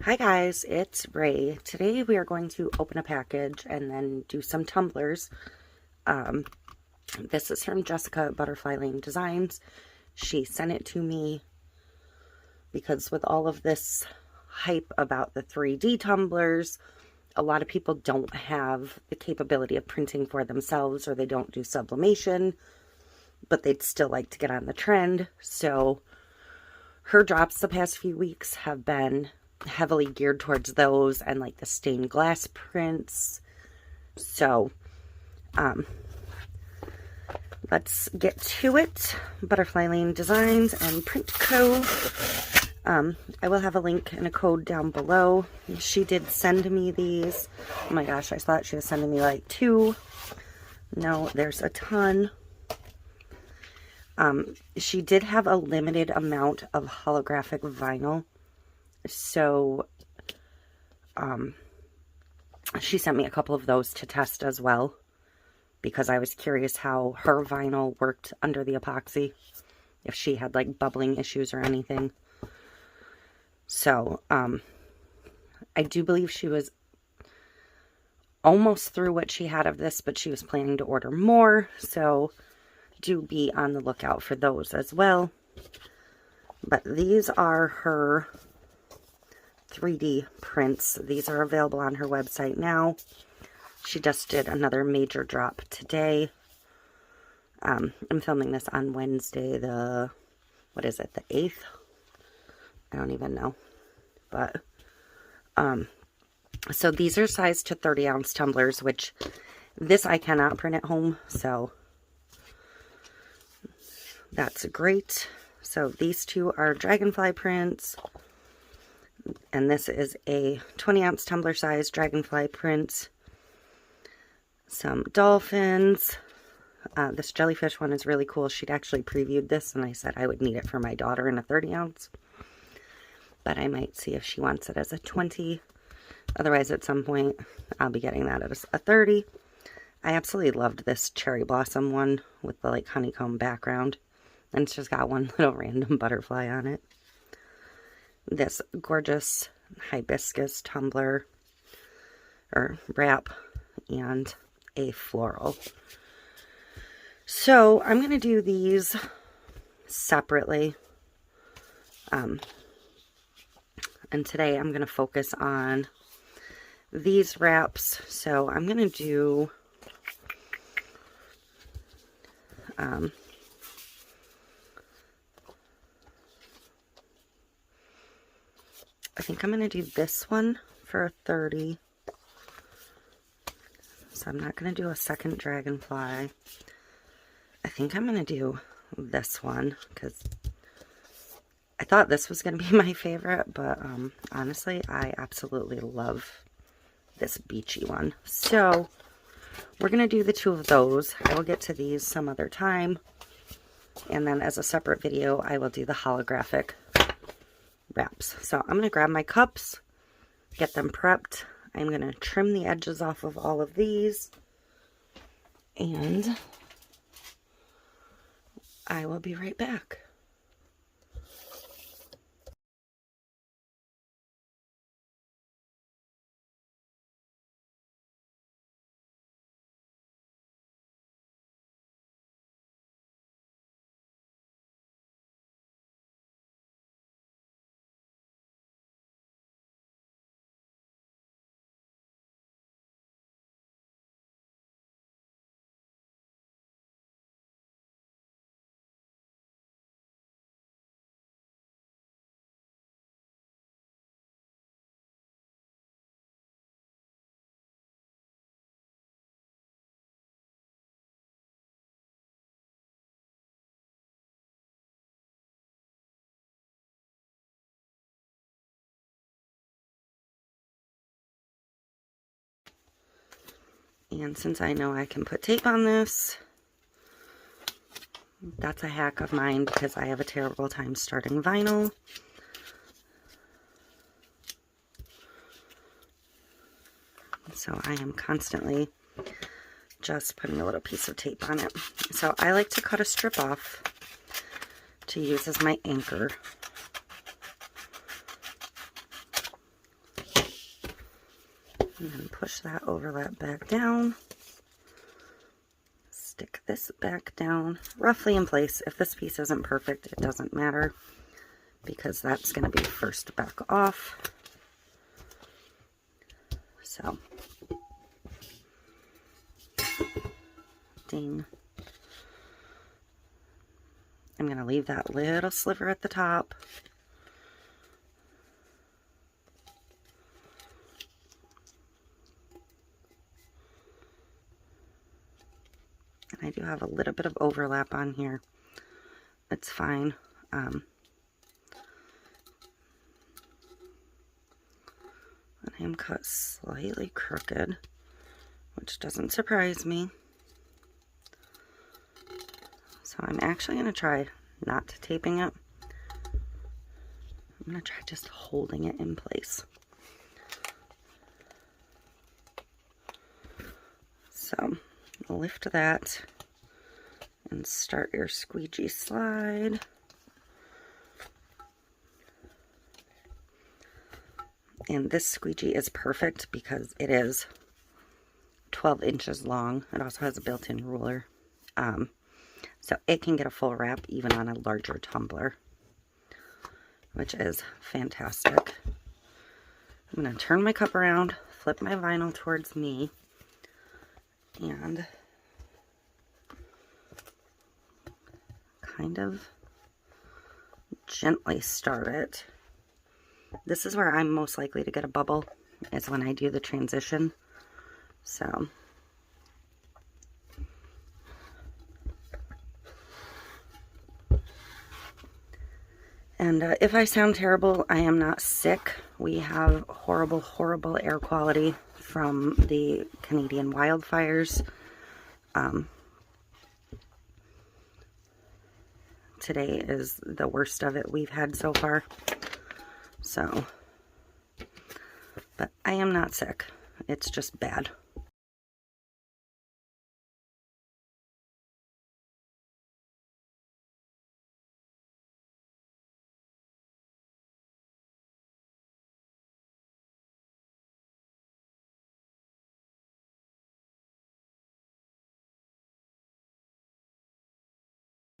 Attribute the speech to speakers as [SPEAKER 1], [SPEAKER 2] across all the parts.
[SPEAKER 1] Hi guys, it's Ray. Today we are going to open a package and then do some tumblers. This is from Jessica at butterflylanedesigns. She sent it to me because with all of this hype about the 3D tumblers, a lot of people don't have the capability of printing for themselves, or they don't do sublimation, but they'd still like to get on the trend. So her drops the past few weeks have been heavily geared towards those and like the stained glass prints. So let's get to it. Butterflylanedesigns and Print Co. I will have a link and a code down below. She did send me these. Oh my gosh, I thought she was sending me like 2. No, there's a ton. She did have a limited amount of holographic vinyl. So, she sent me a couple of those to test as well, because I was curious how her vinyl worked under the epoxy, if she had like bubbling issues or anything. So, I do believe she was almost through what she had of this, but she was planning to order more, so do be on the lookout for those as well. But these are her 3D prints. These are available on her website now. She just did another major drop today. I'm filming this on Wednesday, the 8th? I don't even know. But, so these are sized to 30-ounce tumblers, which this I cannot print at home, so that's great. So these two are dragonfly prints. And this is a 20-ounce tumbler size dragonfly print. Some dolphins. This jellyfish one is really cool. She'd actually previewed this, and I said I would need it for my daughter in a 30-ounce. But I might see if she wants it as a 20. Otherwise, at some point, I'll be getting that as a 30. I absolutely loved this cherry blossom one with the like honeycomb background. And it's just got one little random butterfly on it. This gorgeous hibiscus tumbler or wrap and a floral. So I'm going to do these separately. And today I'm going to focus on these wraps. So I'm going to do I think I'm going to do this one for a 30. So I'm not going to do a second dragonfly. I think I'm going to do this one because I thought this was going to be my favorite, but honestly, I absolutely love this beachy one. So we're going to do the 2 of those. I will get to these some other time. And then as a separate video, I will do the holographic wraps. So I'm going to grab my cups, get them prepped. I'm going to trim the edges off of all of these, and I will be right back. And since I know I can put tape on this, that's a hack of mine because I have a terrible time starting vinyl. So I am constantly just putting a little piece of tape on it. So I like to cut a strip off to use as my anchor. And then push that overlap back down. Stick this back down roughly in place. If this piece isn't perfect, it doesn't matter because that's going to be first back off. So, ding. I'm going to leave that little sliver at the top. And I do have a little bit of overlap on here. It's fine. And I am cut slightly crooked, which doesn't surprise me. So I'm actually going to try not taping it. I'm going to try just holding it in place. So lift that and start your squeegee slide. And this squeegee is perfect because it is 12 inches long. It also has a built-in ruler. So it can get a full wrap even on a larger tumbler, which is fantastic. I'm going to turn my cup around, flip my vinyl towards me, and kind of gently start it. This is where I'm most likely to get a bubble, is when I do the transition. So and if I sound terrible, I am not sick. We have horrible, horrible air quality from the Canadian wildfires. Today is the worst of it we've had so far. So, but I am not sick. It's just bad.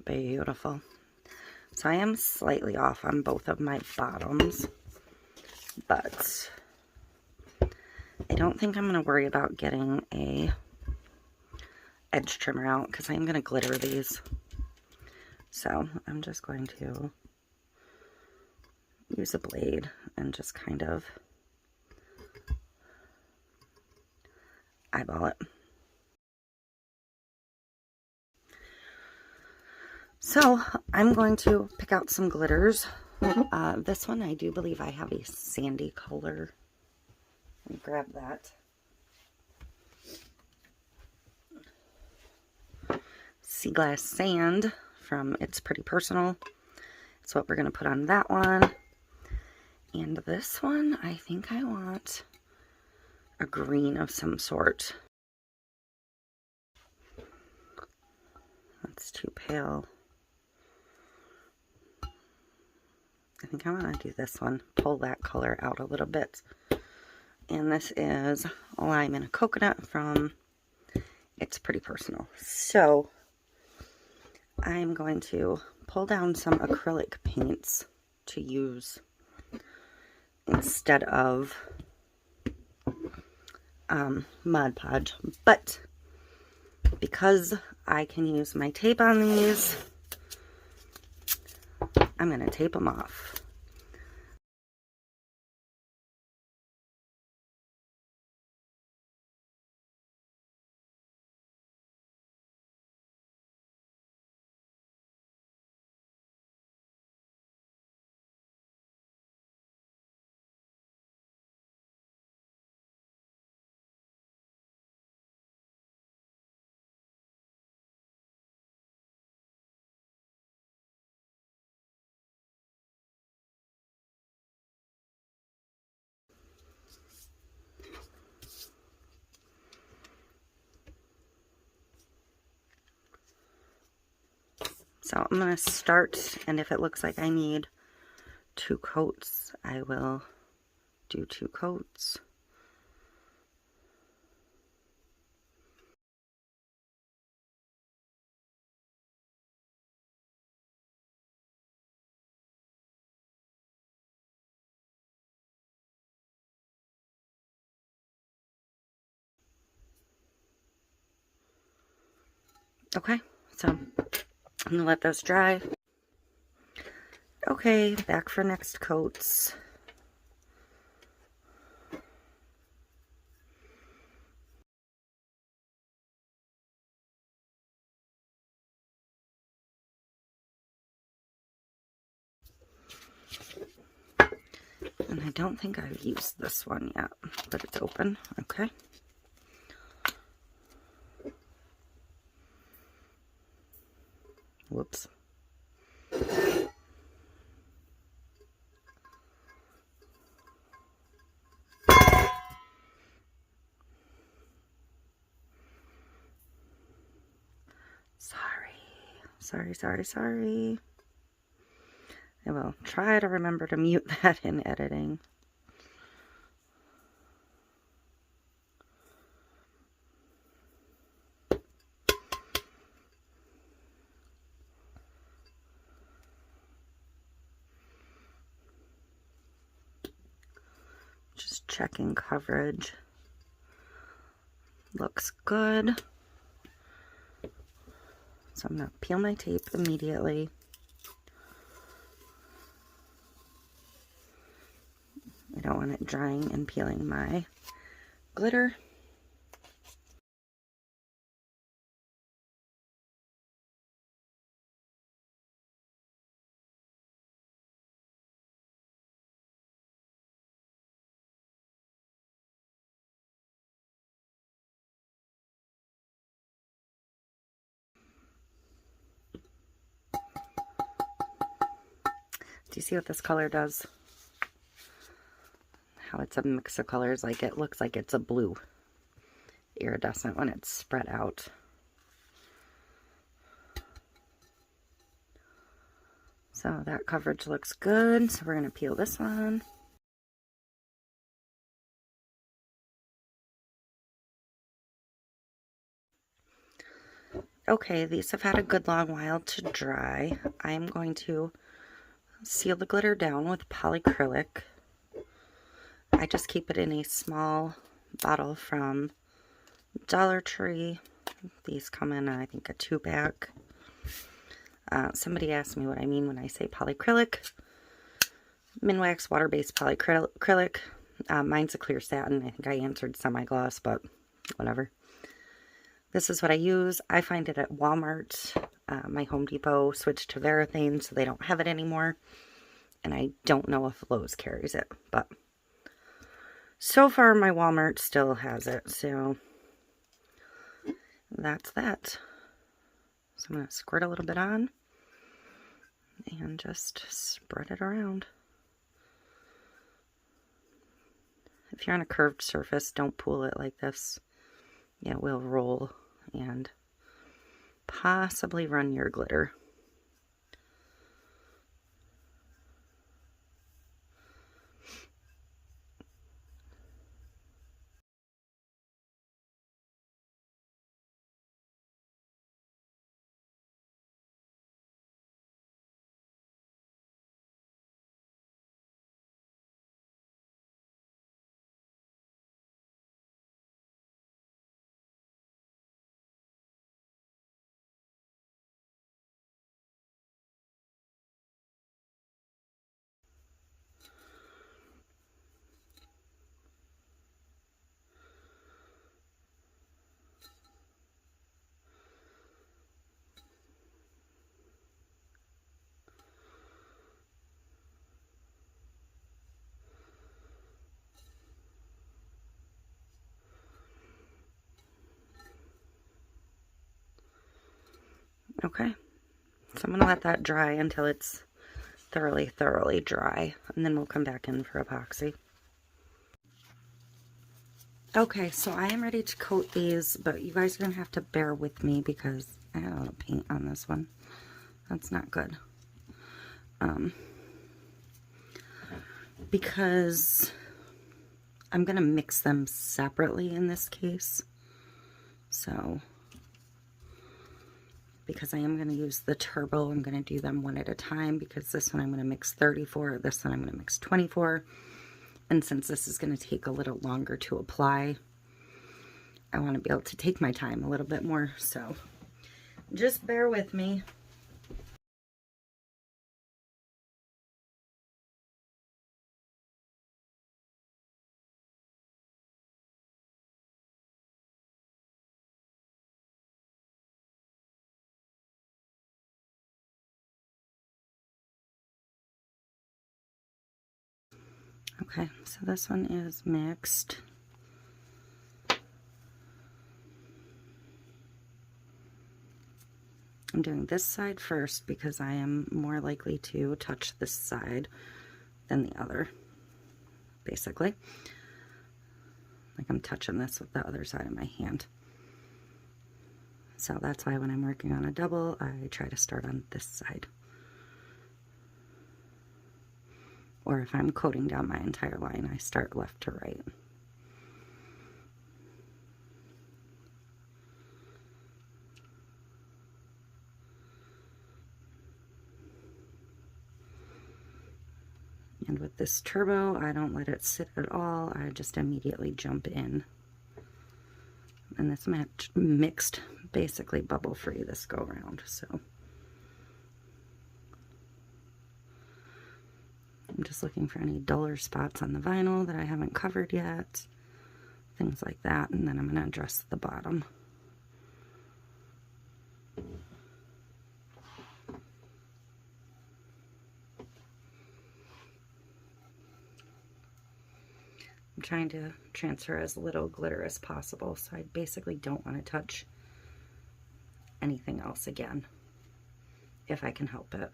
[SPEAKER 1] Beautiful. So I am slightly off on both of my bottoms, but I don't think I'm going to worry about getting a edge trimmer out because I'm going to glitter these. So I'm just going to use a blade and just kind of eyeball it. So I'm going to pick out some glitters. This one I do believe I have a sandy color. Let me grab that. Sea Glass Sand from It's Pretty Personal. That's what we're going to put on that one. And this one, I think I want a green of some sort. That's too pale. I think I want to do this one. Pull that color out a little bit. And this is Lime and a Coconut from It's Pretty Personal. So I'm going to pull down some acrylic paints to use instead of Mod Podge. But because I can use my tape on these, I'm going to tape them off. So I'm going to start, and if it looks like I need 2 coats, I will do 2 coats. Okay, so I'm gonna let those dry. Okay, back for next coats. And I don't think I've used this one yet, but it's open. Okay. Whoops. Sorry. I will try to remember to mute that in editing. Just checking coverage. Looks good. So I'm going to peel my tape immediately. I don't want it drying and peeling my glitter. Do you see what this color does? How it's a mix of colors, like it looks like it's a blue iridescent when it's spread out. So that coverage looks good. So we're going to peel this one. Okay, these have had a good long while to dry. I'm going to seal the glitter down with polycrylic. I just keep it in a small bottle from Dollar Tree. These come in, I think, a 2-pack. Somebody asked me what I mean when I say polycrylic. Minwax water-based polycrylic. Mine's a clear satin. I think I answered semi-gloss, but whatever. This is what I use. I find it at Walmart. My Home Depot switched to Varathane, so they don't have it anymore. And I don't know if Lowe's carries it, but so far my Walmart still has it, so that's that. So I'm going to squirt a little bit on and just spread it around. If you're on a curved surface, don't pull it like this. It will roll and possibly run your glitter. Okay, so I'm going to let that dry until it's thoroughly dry, and then we'll come back in for epoxy. Okay, so I am ready to coat these, but you guys are going to have to bear with me because I got a little paint on this one. That's not good. Because I'm going to mix them separately in this case. So, because I am going to use the turbo, I'm going to do them one at a time, because this one I'm going to mix 34, this one I'm going to mix 24. And since this is going to take a little longer to apply, I want to be able to take my time a little bit more. So Just bear with me. Okay, so this one is mixed. I'm doing this side first because I am more likely to touch this side than the other, basically. Like I'm touching this with the other side of my hand. So that's why when I'm working on a double, I try to start on this side. Or if I'm coating down my entire line, I start left to right. And with this turbo, I don't let it sit at all. I just immediately jump in. And this mixed basically bubble free this go around. So I'm just looking for any duller spots on the vinyl that I haven't covered yet. Things like that. And then I'm going to address the bottom. I'm trying to transfer as little glitter as possible, so I basically don't want to touch anything else again, if I can help it.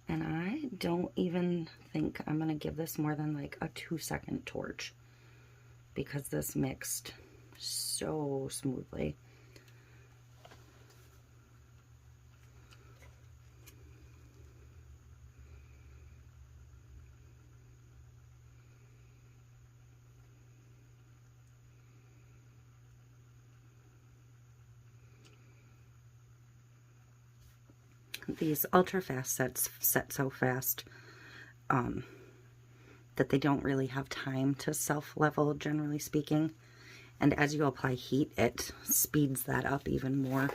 [SPEAKER 1] And I don't even think I'm going to give this more than like a 2-second torch, because this mixed so smoothly. These ultra fast sets set so fast that they don't really have time to self-level, generally speaking. And as you apply heat, it speeds that up even more.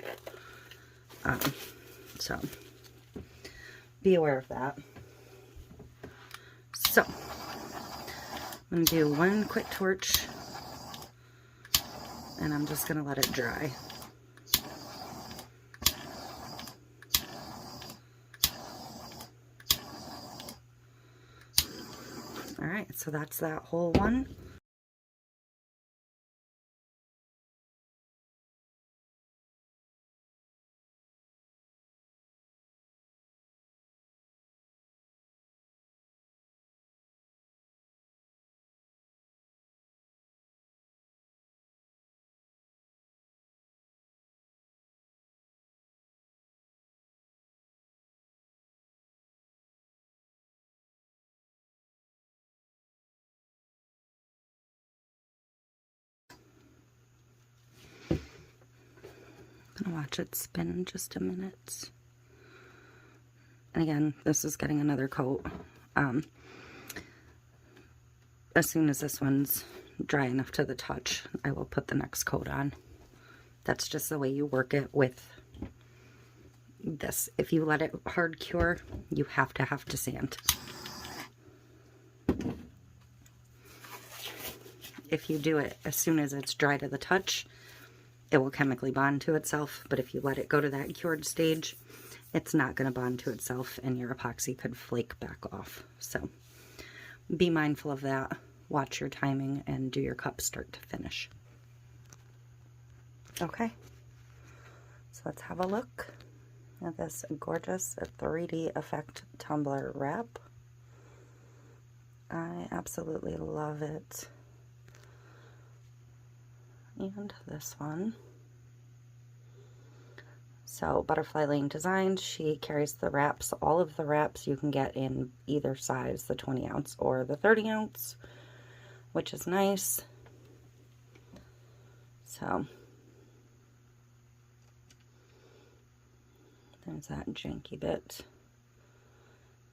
[SPEAKER 1] So be aware of that. So I'm going to do one quick torch, and I'm just going to let it dry. All right, so that's that whole one. I'm gonna watch it spin just a minute. And again, this is getting another coat. As soon as this one's dry enough to the touch, I will put the next coat on. That's just the way you work it with this. If you let it hard cure, you have to sand. If you do it as soon as it's dry to the touch, it will chemically bond to itself. But if you let it go to that cured stage, it's not going to bond to itself, and your epoxy could flake back off. So be mindful of that. Watch your timing and do your cup start to finish. Okay, so let's have a look at this gorgeous 3D effect tumbler wrap. I absolutely love it. And this one. So butterflylanedesigns, she carries the wraps. All of the wraps you can get in either size, the 20 ounce or the 30 ounce, which is nice. So There's that janky bit.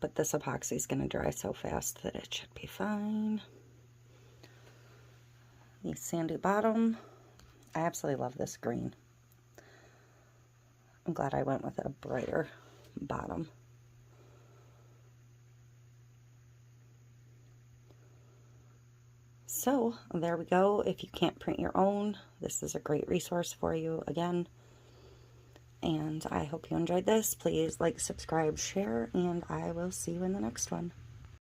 [SPEAKER 1] But this epoxy is going to dry so fast that it should be fine. The sandy bottom. I absolutely love this green. I'm glad I went with a brighter bottom. So there we go. If you can't print your own, this is a great resource for you again. And I hope you enjoyed this. Please like, subscribe, share, and I will see you in the next one.